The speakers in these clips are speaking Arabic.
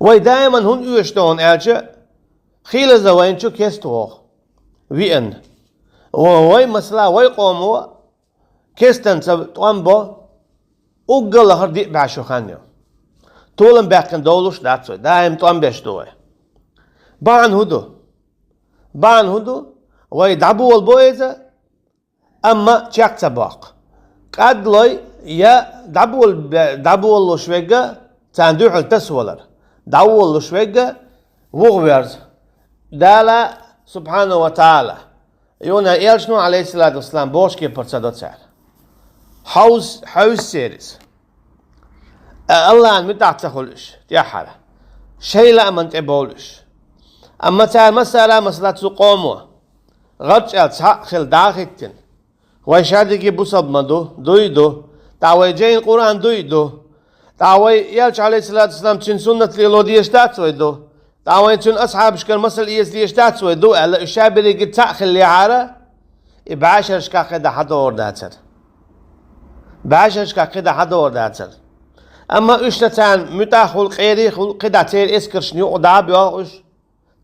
وي دائما هن يشتون ألشة خيل زوين شو كستوه وين وي مسلا وي قوموا كستن طنبو أقل هردي بعشو خانيو طولن باقين دولوش داتسوي دائم طنبش دوي بان هدو وي دعبو البويزة أما تشاك تباق قد لوي يا دعبو اللو شويقة تاندوح التسولر دعو اللو شويقة وغويرز دالا سبحانه وتعالى يونا إيلشنو عليه الصلاة والسلام بوشكي برصدو تسار حوز سيريز الله أن متعت تخلش يا حالة شيء لا من تبولش أما تعال مسألة سقومه غرج خل داخلتن ويشادك بصب مدو دويدو تعوي جين القرآن دويدو تعوي يالش عليه الصلاة والسلام تشين سنة ليلودي يشتات ويدو تعوي تشين أصحاب شكل مسألة إيس يشتات ويدو ألا الشاب اللي قد تأخل اللي عارة بعشر شكا قد حدا ورداتر بعشر شكا قد حدا ورداتر أما إشتتان متاخل قيري قد تير إسكرشنيو ودعب يوغش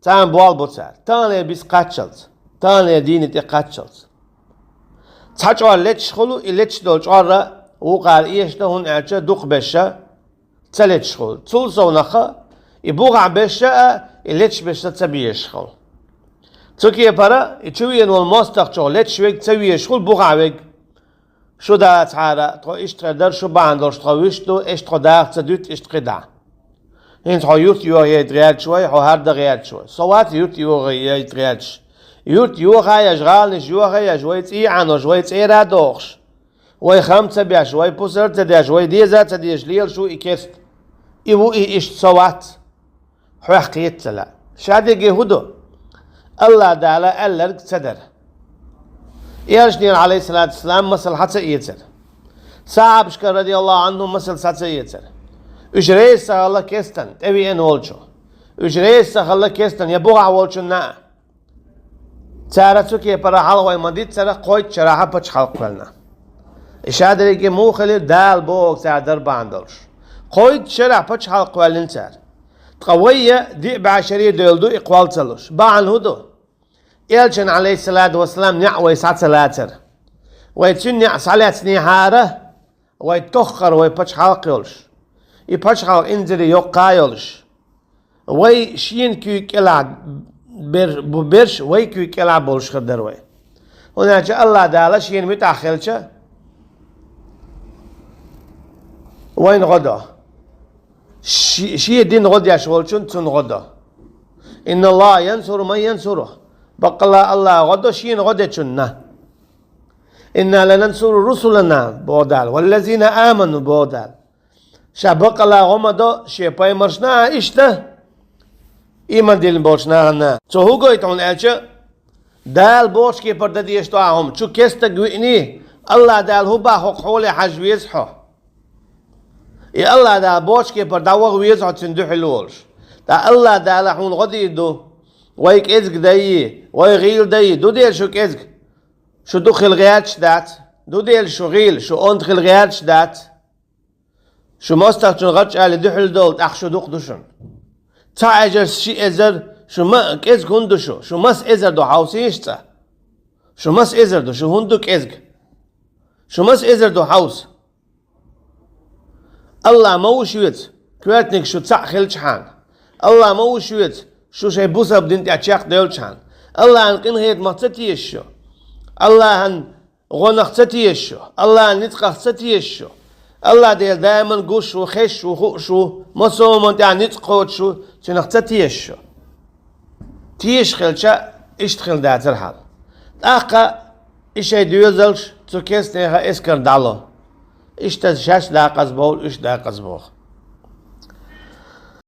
تان بوال بوتسار تان بيس قاتشلز تان ديني تي قاتشلز تحجوا لتش خلو إلتش دول جارة وقال إيش هون أرجع دوق بشة تلتش خل تول زونخة يبوغ بشة إلتش بشة تبيش خل تكيه برا يتشوي إنه الماستر جو لتش ويك تبيش خل بوغ ويك شو دا تعالى تو إيش تقدر شو باندرش ترويشتو إيش تقدر تدوت إيش تقدر هنت هيوت يو يدريال شوي هو هذا غيال شوي صوات يوت يو يدريالش يوت يو غاي يشغال نش يو غاي شوي تي عنو شوي تي رادوخش وي خمسة بيا شوي بوسر تدي شوي ديزا تدي شليل شو إكست إيو إيش صوات حقيقة لا شادي جهودو الله دالا ألرك صدر إيرشني عليه الصلاة والسلام مثل حتى يتر صعب شكر رضي الله عنه مثل حتى يتر ücreyiz sağla kesten evi en olço ücreyiz sağla kesten ya buğa olço na çara çuki para halvay madit çara koy çara paç halqalna işadere ki mukhali dal boq sadar bandor koy çara paç halqalin çar قوية دي بعشرية دولدو إقوال تلوش باعن هدو إلشن عليه الصلاة والسلام نعوي ساعة سلاتر ويتشن نع صلاة نهارة ويتخر ويبتش حلقيولش يبتش حلق انزل يقايولش وي شين كيك إلعب برش وي كيك إلعب بولش خدر وي هناك الله دالا شين متأخلش وين غدا شيء دين غدا شغلشون تون غدا إن الله ينصر من ينصره بقى الله غدا شين غدا شنا إنا لننصر رسلنا بودال والذين آمنوا بودال شبق الله غمدا شيء باي مرشنا إشته إيمان دل بولشنا هنا شو هو قايت عن ألشة دال بولش كي بردي يشتاهم شو كستجويني الله دال هو باخو حولي حج ويزحو يا الله دا بوش كي برداوغ ويزحو تندو حلولش دا الله دا لحون غدي دو ويك إزق داي ويغيل داي دو ديل شو كإزق شو دخل غياتش دات دو ديل شو غيل شو أندخل غياتش دات شو مستخدم غتش على دحل دول أخ شو دوق دوشن تا أجر شي إزر شو ما كإزق هندو شو مس إزر دو حوسيش تا شو مس إزر دو شو هندو كإزق شو مس إزر دو حوس الله موشويت كواتنك شو تسخل شحان الله موشويت شو شي بوسا بدنت أشياق دول شحان الله أن قنهيت مختتيشو الله أن غنختتيشو الله أن نتقختتيشو الله ديل دائما قوش وخش وخوش ومصوم انت يعني نتقوت شو تنختتيشو تيش خلشا اشتخل داتر حال أخا إشي ديوزلش تكيس نيها إسكر دالو إيش تشاش دا قزبول إيش دا قزبوخ